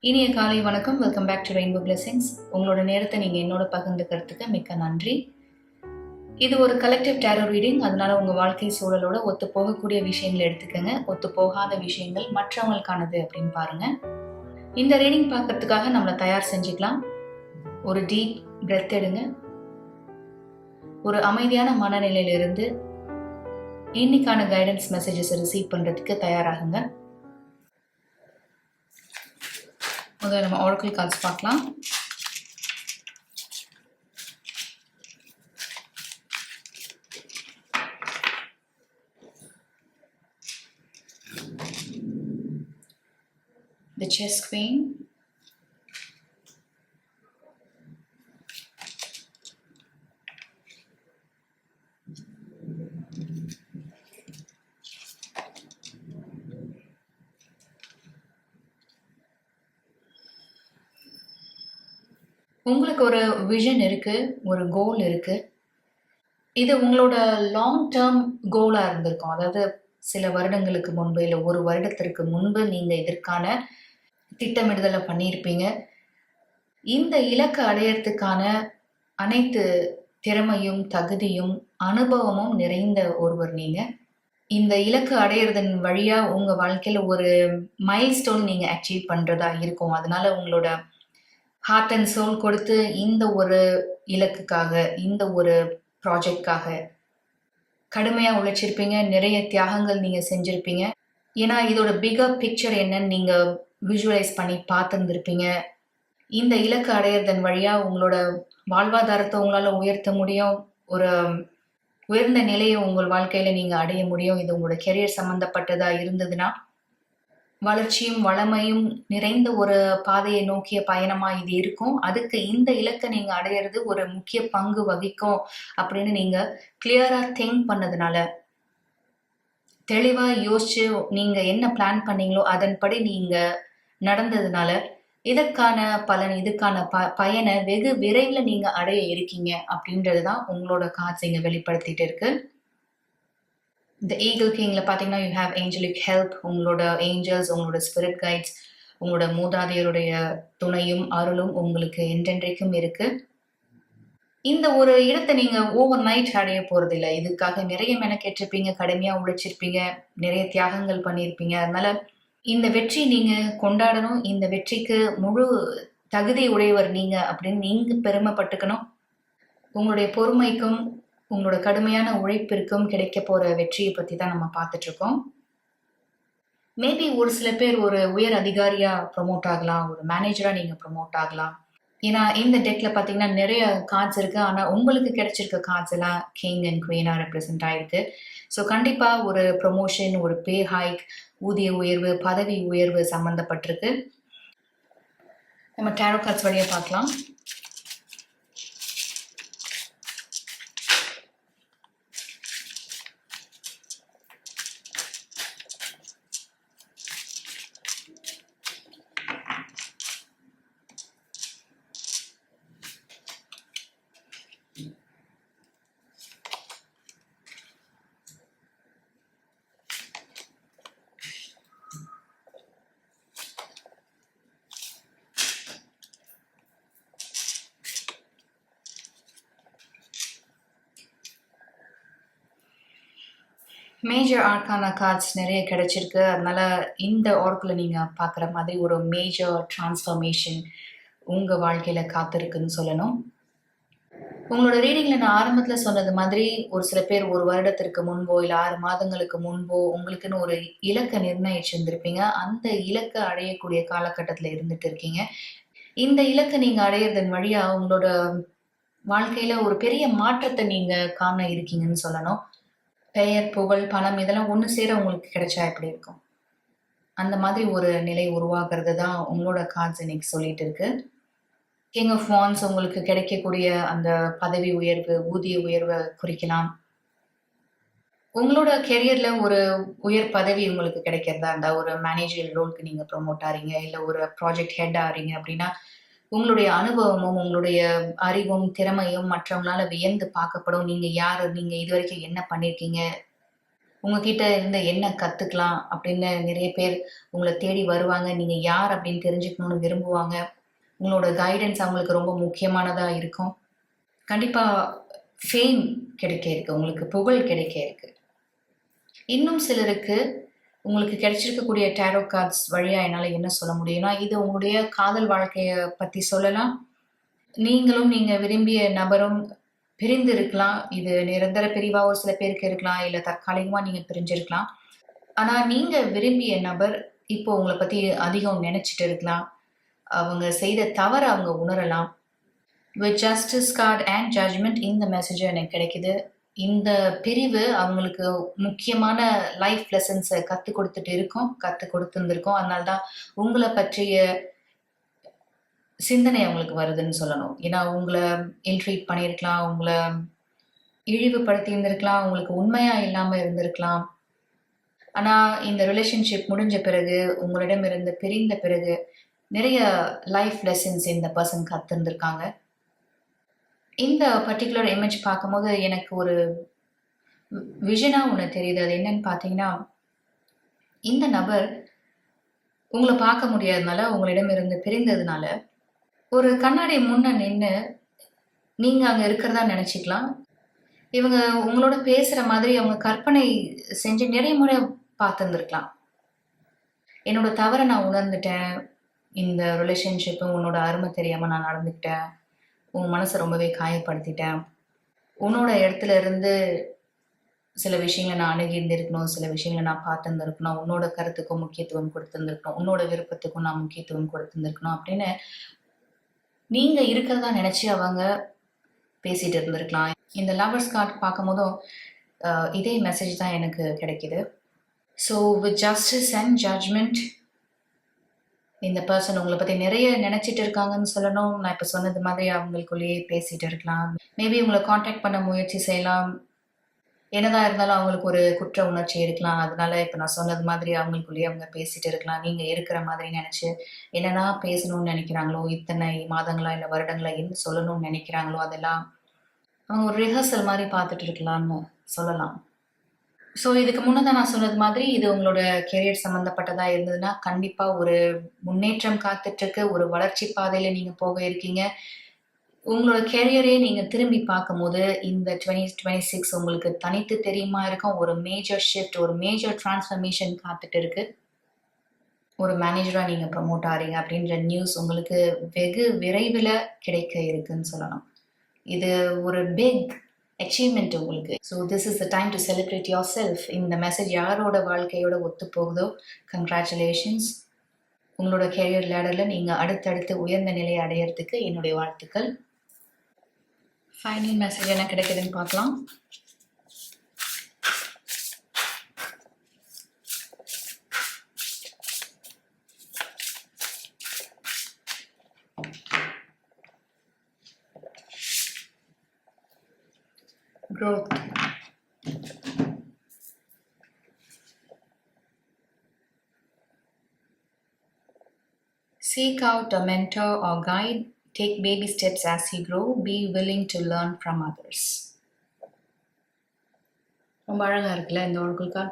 இனிய காலை வணக்கம். Welcome back to Rainbow Blessings. உங்களோட நேரத்தை நீங்கள் என்னோட பகிர்ந்துக்கிறதுக்கு மிக்க நன்றி. இது ஒரு கலெக்டிவ் டேரோ ரீடிங். அதனால உங்கள் வாழ்க்கை சூழலோட ஒத்து போகக்கூடிய விஷயங்களை எடுத்துக்கங்க. ஒத்து போகாத விஷயங்கள் மற்றவங்களுக்கானது அப்படின்னு பாருங்க. இந்த ரீடிங் பார்க்கறதுக்காக நம்மளை தயார் செஞ்சுக்கலாம். ஒரு டீப் பிரெத் எடுங்க. ஒரு அமைதியான மனநிலையிலிருந்து இன்னைக்கான கைடன்ஸ் மெசேஜஸ் ரிசீவ் பண்ணுறதுக்கு தயாராகுங்க. முதல்ல நம்ம ஆரக்கிள் கார்ட்ஸ் பார்க்கலாம். The Chess Queen, உங்களுக்கு ஒரு விஷன் இருக்கு, ஒரு கோல் இருக்கு. இது உங்களோட லாங் டேர்ம் கோலா இருந்திருக்கும். அதாவது சில வருடங்களுக்கு முன்பு இல்லை ஒரு வருடத்திற்கு முன்பு நீங்க இதற்கான திட்டமிடுதலை பண்ணியிருப்பீங்க. இந்த இலக்கை அடையறதுக்கான அனைத்து திறமையும் தகுதியும் அனுபவமும் நிறைந்த ஒருவர் நீங்க. இந்த இலக்கு அடையிறதன் வழியா உங்க வாழ்க்கையில ஒரு மைல்ஸ்டோன் நீங்க அச்சீவ் பண்றதா இருக்கும். அதனால உங்களோட ஹார்ட் அண்ட் சோல் கொடுத்து இந்த ஒரு இலக்குக்காக, இந்த ஒரு ப்ராஜெக்ட்காக கடுமையாக உழைச்சிருப்பீங்க. நிறைய தியாகங்கள் நீங்கள் செஞ்சுருப்பீங்க. ஏன்னா இதோட பிகர் பிக்சர் என்னன்னு நீங்கள் விஷுவலைஸ் பண்ணி பார்த்துருந்துருப்பீங்க. இந்த இலக்கு அடையிறதன் வழியாக உங்களோட வாழ்வாதாரத்தை உங்களால் உயர்த்த முடியும். ஒரு உயர்ந்த நிலையை உங்கள் வாழ்க்கையில் நீங்கள் அடைய முடியும். இது உங்களோட கெரியர் சம்மந்தப்பட்டதாக இருந்ததுன்னா வளர்ச்சியும் வளமையும் நிறைந்த ஒரு பாதையை நோக்கிய பயணமா இது இருக்கும். அதுக்கு இந்த இலக்கை நீங்க அடையிறது ஒரு முக்கிய பங்கு வகிக்கும் அப்படின்னு நீங்க கிளியரா திங்க் பண்ணதுனால, தெளிவா யோசிச்சு நீங்க என்ன பிளான் பண்ணீங்களோ அதன்படி நீங்க நடந்ததுனால இதற்கான பலன், இதுக்கான பயனை வெகு விரைவில் நீங்க அடைய இருக்கீங்க அப்படின்றதுதான் உங்களோட கார்ட்ஸ் இங்க வெளிப்படுத்திட்டு இருக்கு. இந்த ஈகிள் கிங்ல பார்த்தீங்கன்னா யூ ஹேவ் ஏஞ்சலிக் ஹெல்ப். உங்களோட ஏஞ்சல்ஸ், உங்களோட ஸ்பிரிட் கைட்ஸ், உங்களோட மூதாதையருடைய துணையும் அருளும் உங்களுக்கு என்றென்றைக்கும் இருக்கு. இந்த ஒரு இடத்தை நீங்க ஓவர் நைட் அடைய போறது இல்லை. இதுக்காக நிறைய மெனக்கெட்டிருப்பீங்க, கடுமையா உழைச்சிருப்பீங்க, நிறைய தியாகங்கள் பண்ணியிருப்பீங்க. அதனால இந்த வெற்றி நீங்க கொண்டாடணும். இந்த வெற்றிக்கு முழு தகுதி உடையவர் நீங்க அப்படின்னு நீங்க பெருமைப்பட்டுக்கணும். உங்களுடைய பொறுமைக்கும் உங்களோட கடுமையான உழைப்பிற்கும் கிடைக்க போற வெற்றியை பத்தி தான் நம்ம பார்த்துட்டு இருக்கோம். மேபி ஒரு சில பேர் ஒரு உயர் அதிகாரியா ப்ரொமோட் ஆகலாம், ஒரு மேனேஜரா நீங்க ப்ரொமோட் ஆகலாம். ஏன்னா இந்த டெக்ல பாத்தீங்கன்னா நிறைய கார்ட்ஸ் இருக்கு. ஆனா உங்களுக்கு கிடைச்சிருக்க கார்ட்ஸ் எல்லாம் கிங் அண்ட் குவீனா ரெப்ரசென்ட் ஆயிருக்கு. ஸோ கண்டிப்பா ஒரு ப்ரொமோஷன், ஒரு பே ஹைக், ஊதிய உயர்வு, பதவி உயர்வு சம்பந்தப்பட்டிருக்கு. நம்ம டேரோ கார்ட்ஸ் வழியா பார்க்கலாம். மேஜர் ஆர்கானா கார்ட்ஸ் நிறைய கிடைச்சிருக்கு. அதனால இந்த ஆர்க்கில் நீங்கள் பார்க்குற மாதிரி ஒரு மேஜர் டிரான்ஸ்ஃபர்மேஷன் உங்கள் வாழ்க்கையில் காத்திருக்குன்னு சொல்லணும். உங்களோட ரீடிங்கில் நான் ஆரம்பத்தில் சொன்னது மாதிரி ஒரு சில பேர் ஒரு வருடத்திற்கு முன்போ இல்லை 6 மாதங்களுக்கு முன்போ உங்களுக்குன்னு ஒரு இலக்கை நிர்ணயிச்சிருந்திருப்பீங்க. அந்த இலக்கை அடையக்கூடிய காலகட்டத்தில் இருந்துட்டு இருக்கீங்க. இந்த இலக்கை நீங்கள் அடையிறதன் வழியாக உங்களோட வாழ்க்கையில் ஒரு பெரிய மாற்றத்தை நீங்கள் காண இருக்கீங்கன்னு சொல்லணும். பெயர், புகழ், பணம் இதெல்லாம் ஒன்று சேர உங்களுக்கு கிடைச்சா எப்படி இருக்கும்? அந்த மாதிரி ஒரு நிலை உருவாகிறது தான் உங்களோட கார்ட்ஸ் இன்னைக்கு சொல்லிட்டு இருக்கு. கிங் ஆஃப் வான்ஸ் உங்களுக்கு கிடைக்கக்கூடிய அந்த பதவி உயர்வு, ஊதிய உயர்வை குறிக்கலாம். உங்களோட கெரியர்ல ஒரு உயர் பதவி உங்களுக்கு கிடைக்கிறதா இருந்தா, ஒரு மேனேஜரியல் ரோலுக்கு நீங்க ப்ரொமோட் ஆறீங்க, இல்லை ஒரு ப்ராஜெக்ட் ஹெட் ஆறீங்க அப்படின்னா உங்களுடைய அனுபவமும் உங்களுடைய அறிவும் திறமையும் மற்றவங்களால வியந்து பார்க்கப்படும். நீங்க யாரு, நீங்க இது வரைக்கும் என்ன பண்ணிருக்கீங்க, உங்ககிட்ட இருந்து என்ன கத்துக்கலாம் அப்படின்னு நிறைய பேர் உங்களை தேடி வருவாங்க. நீங்க யார் அப்படின்னு தெரிஞ்சுக்கணும்னு விரும்புவாங்க. உங்களோட கைடன்ஸ் அவங்களுக்கு ரொம்ப முக்கியமானதா இருக்கும். கண்டிப்பா ஃபேம் கிடைக்க இருக்கு. உங்களுக்கு புகழ் கிடைக்க இருக்கு. இன்னும் சிலருக்கு உங்களுக்கு கிடைச்சிருக்கக்கூடிய டேரோ கார்ட்ஸ் வழியா என்னால என்ன சொல்ல முடியும்னா, இது உங்களுடைய காதல் வாழ்க்கைய பத்தி சொல்லலாம். நீங்களும் நீங்க விரும்பிய நபரும் பிரிந்து இருக்கலாம். இது நிரந்தர பிரிவா ஒரு சில பேருக்கு இருக்கலாம். இல்ல தற்காலிகமா நீங்க பிரிஞ்சிருக்கலாம். ஆனா நீங்க விரும்பிய நபர் இப்போ உங்கள பத்தி அதிகம் நெனச்சுட்டு இருக்கலாம். அவங்க செய்த தவற அவங்க உணரலாம். With justice card and judgement இந்த மெசேஜ் எனக்கு கிடைக்குது. இந்த பிரிவு அவங்களுக்கு முக்கியமான லைஃப் லெசன்ஸ கத்துக் குடுத்துட்டு இருக்கும். கத்துக் குடுத்திருந்திருக்கும். அதனால தான் உங்கள பற்றிய சிந்தனை அவங்களுக்கு வருதுன்னு சொல்லணும். ஏன்னா உங்கள இல் ட்ரீட் பண்ணியிருக்கலாம். உங்கள இழிவுபடுத்தி இருந்திருக்கலாம். உங்களுக்கு உண்மையா இல்லாம இருந்திருக்கலாம். ஆனா இந்த ரிலேஷன்ஷிப் முடிஞ்ச பிறகு, உங்களிடமிருந்து பிரிந்த பிறகு, நிறைய லைஃப் லெசன்ஸ் இந்த பெர்சன் கத்திருந்திருக்காங்க. இந்த பர்ட்டிகுலர் இமேஜ் பார்க்கும்போது எனக்கு ஒரு விஷனா ஒண்ணு தெரியுது. அது என்னன்னு பார்த்தீங்கன்னா, இந்த நபர் உங்கள பார்க்க முடியாதனால, உங்களிடமிருந்து பிரிந்ததுனால, ஒரு கண்ணாடி முன்ன நின்னு, நீங்க அங்க இருக்கிறதா நெனச்சுக்கலாம். இவங்க உங்களோட பேசுற மாதிரி அவங்க கற்பனை செஞ்சு நிறைய முறை பார்த்திருந்திருக்கலாம். என்னோட தவற நான் உணர்ந்துட்டேன். இந்த ரிலேஷன்ஷிப் உன்னோட அருமை தெரியாம நான் நடந்துக்கிட்டேன். உன் மனச ரொம்பவே காயப்படுத்திட்டேன். உன்னோட இடத்துல இருந்து சில விஷயங்கள நான் அணுகியிருந்திருக்கணும். சில விஷயங்கள நான் பார்த்திருந்திருக்கணும். உன்னோட கருத்துக்கும் முக்கியத்துவம் குடுத்திருந்திருக்கணும். உன்னோட விருப்பத்துக்கும் நான் முக்கியத்துவம் குடுத்திருந்திருக்கணும் அப்படின்னு நீங்க இருக்கிறதா நெனச்சு அவங்க பேசிட்டு இருந்திருக்கலாம். இந்த லவ்வர்ஸ் கார்ட் பார்க்கும்போதும் இதே மெசேஜ் தான் எனக்கு கிடைக்குது. So with justice and judgement இந்த பர்சன் உங்கள பத்தி நிறைய நெனச்சிட்டு இருக்காங்கன்னு சொல்லணும். நான் இப்ப சொன்னது மாதிரி அவங்களுக்குள்ளேயே பேசிட்டு இருக்கலாம். மேபி உங்கள கான்டாக்ட் பண்ண முயற்சி செய்யலாம். என்னதான் இருந்தாலும் அவங்களுக்கு ஒரு குற்ற உணர்ச்சி இருக்கலாம். அதனால இப்ப நான் சொன்னது மாதிரி அவங்களுக்குள்ளேயே அவங்க பேசிட்டு இருக்கலாம். நீங்க இருக்கிற மாதிரி நெனச்சு, என்னதான் பேசணும்னு நெனைக்கிறாங்களோ, இத்தனை மாதங்களா, இல்ல வருடங்களா என்ன சொல்லணும்னு நெனைக்கிறாங்களோ, அதெல்லாம் அவங்க ஒரு ரிஹர்சல் மாரி பார்த்துட்டு இருக்கலாம்னு சொல்லலாம். ஸோ இதுக்கு முன்னதான் நான் சொன்னது மாதிரி, இது உங்களோட கெரியர் சம்மந்தப்பட்டதா இருந்ததுன்னா, கண்டிப்பா ஒரு முன்னேற்றம் காத்துட்ருக்கு. ஒரு வளர்ச்சி பாதையில நீங்க போக இருக்கீங்க. உங்களோட கெரியரே நீங்க திரும்பி பார்க்கும்போது, இந்த 2026 உங்களுக்கு தனித்து தெரியுமா இருக்கும். ஒரு மேஜர் ஷிஃப்ட், ஒரு மேஜர் டிரான்ஸ்ஃபர்மேஷன் காத்துட்டு இருக்கு. ஒரு மேனேஜரா நீங்க ப்ரமோட் ஆறீங்க அப்படின்ற நியூஸ் உங்களுக்கு வெகு விரைவில கிடைக்க இருக்குன்னு சொல்லலாம். இது ஒரு பிக் அச்சீவ்மெண்ட் உங்களுக்கு. So this is the time to celebrate your self. இந்த மெசேஜ் யாரோட வாழ்க்கையோட ஒத்து போகுதோ, கங்க்ராச்சுலேஷன்ஸ். உங்களோட கெரியர் லேடர்ல நீங்க அடுத்தடுத்து உயர்ந்த நிலையை அடையறதுக்கு என்னுடைய வாழ்த்துக்கள். ஃபைனல் மெசேஜ் என்ன கிடைக்குதுன்னு பார்க்கலாம். Growth. Seek out a mentor or guide. Take baby steps as you grow. Be willing to learn from others. ரொம்ப அழகா இருக்குல்ல இந்த oracle card.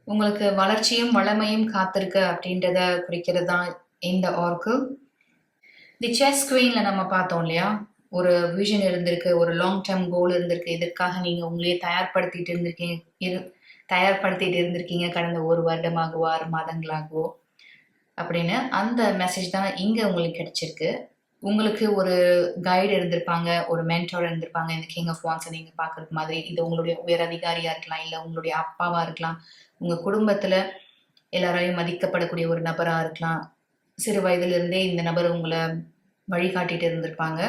உங்களுக்கு வளர்ச்சியும் வளமையும் காத்திருக்கு அப்படின்றத குறிக்கிறது தான் இந்த oracle. தி செஸ் குவீன்ல நம்ம பார்த்தோம் இல்லையா, ஒரு விஷன் இருந்திருக்கு, ஒரு லாங் டேர்ம் கோல் இருந்திருக்கு. இதற்காக நீங்க உங்களையே தயார்படுத்திட்டு இருந்திருக்கீங்க கடந்த 1 வருடமாகவோ 6 மாதங்களாகவோ அப்படின்னு. அந்த மெசேஜ் தான் இங்க உங்களுக்கு கிடைச்சிருக்கு. உங்களுக்கு ஒரு கைடு இருந்திருப்பாங்க, ஒரு மென்டார் இருந்திருப்பாங்க. இந்த கிங் ஆஃப் வான்ஸை நீங்க பார்க்கறது மாதிரி. இது உங்களுடைய உயர் அதிகாரியா இருக்கலாம், இல்ல உங்களுடைய அப்பாவா இருக்கலாம், உங்க குடும்பத்துல எல்லாராலையும் மதிக்கப்படக்கூடிய ஒரு நபரா இருக்கலாம். சிறு வயதிலிருந்தே இந்த நபர் உங்களை வழிகாட்டிட்டு இருந்திருப்பாங்க.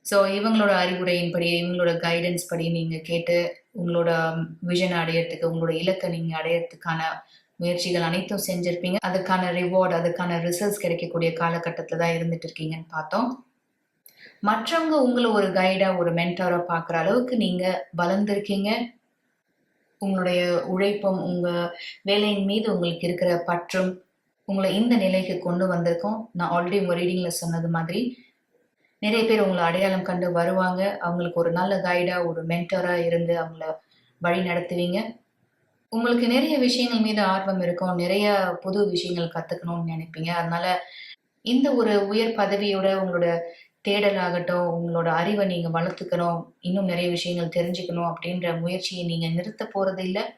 ஸோ இவங்களோட அறிவுரையின்படி, இவங்களோட கைடன்ஸ் படி நீங்க கேட்டு உங்களோட விஷனை அடையறதுக்கு, உங்களோட இலக்கை நீங்க அடையறதுக்கான முயற்சிகள் அனைத்தும் செஞ்சிருப்பீங்க. அதுக்கான ரிவார்ட், அதுக்கான ரிசல்ட்ஸ் கிடைக்கக்கூடிய காலகட்டத்துல தான் இருந்துட்டு இருக்கீங்கன்னு பார்த்தோம். மற்றவங்க உங்களை ஒரு கைடா, ஒரு மென்டாரா பார்க்குற அளவுக்கு நீங்க வளர்ந்துருக்கீங்க. உங்களுடைய உழைப்பும், உங்க வேலையின் மீது உங்களுக்கு இருக்கிற பற்றும் உங்களை இந்த நிலைக்கு கொண்டு வந்திருக்கோம். நான் ஆல்ரெடி உங்க ரீடிங்ல சொன்னது மாதிரி, நிறைய பேர் உங்கள அடையாளம் கண்டு வருவாங்க. அவங்களுக்கு ஒரு நல்ல கைடா, ஒரு மென்டாரா இருந்து அவங்கள வழி நடத்துவீங்க. உங்களுக்கு நிறைய விஷயங்கள் மீது ஆர்வம் இருக்கும். நிறைய புது விஷயங்கள் கத்துக்கணும்னு நினைப்பீங்க. அதனால இந்த ஒரு உயர் பதவியோட உங்களோட தேடல் ஆகட்டும், உங்களோட அறிவ நீங்க வளர்த்துக்கணும், இன்னும் நிறைய விஷயங்கள் தெரிஞ்சுக்கணும் அப்படின்ற முயற்சிய நீங்க நிறுத்த போறது இல்ல.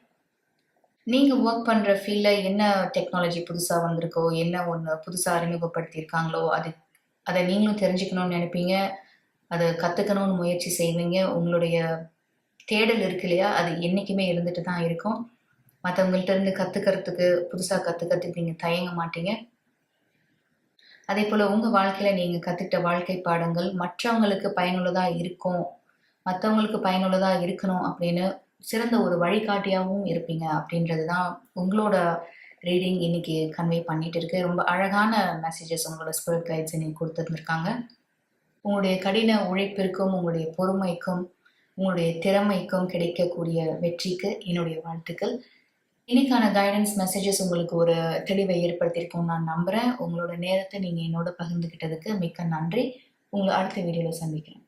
நீங்க வொர்க் பண்ற ஃபீல்ட்ல என்ன டெக்னாலஜி புதுசா வந்திருக்கோ, என்ன ஒண்ணு புதுசா அறிமுகப்படுத்தியிருக்காங்களோ, அத நீங்களும் தெரிஞ்சுக்கணும்னு நெனைப்பீங்க. அத கத்துக்கணும்னு முயற்சி செய்வீங்க. உங்களுடைய தேடல் இருக்கு இல்லையா? அது என்னைக்குமே இருந்துட்டு தான் இருக்கும். மத்தவங்கள்ட்ட இருந்து கத்துக்கிறதுக்கு, புதுசா கத்துக்கிறதுக்கு நீங்க தயங்க மாட்டீங்க. அதேபோல உங்க வாழ்க்கையில நீங்க கத்துக்கிட்ட வாழ்க்கை பாடங்கள் மற்றவங்களுக்கு பயனுள்ளதா இருக்கும். மத்தவங்களுக்கு பயனுள்ளதா இருக்கணும் அப்படின்னு சிறந்த ஒரு வழிகாட்டியாவும் இருப்பீங்க அப்படின்றது தான் உங்களோட ரீடிங் இன்னைக்கு கன்வே பண்ணிட்டு இருக்கு. ரொம்ப அழகான மெசேஜஸ் உங்களோட ஸ்பிரிட் கைட்ஸ் இன்னைக்கு குடுத்துருந்துருக்காங்க. உங்களுடைய கடின உழைப்பிற்கும், உங்களுடைய பொறுமைக்கும், உங்களுடைய திறமைக்கும் கிடைக்கக்கூடிய வெற்றிக்கு என்னுடைய வாழ்த்துக்கள். இன்னைக்கான கைடன்ஸ் மெசேஜஸ் உங்களுக்கு ஒரு தெளிவை ஏற்படுத்தியிருக்கும்னு நான் நம்புறேன். உங்களோட நேரத்த நீங்க என்னோட பகிர்ந்துக்கிட்டதுக்கு மிக்க நன்றி. உங்கள அடுத்த வீடியோல சந்திக்கிறேன்.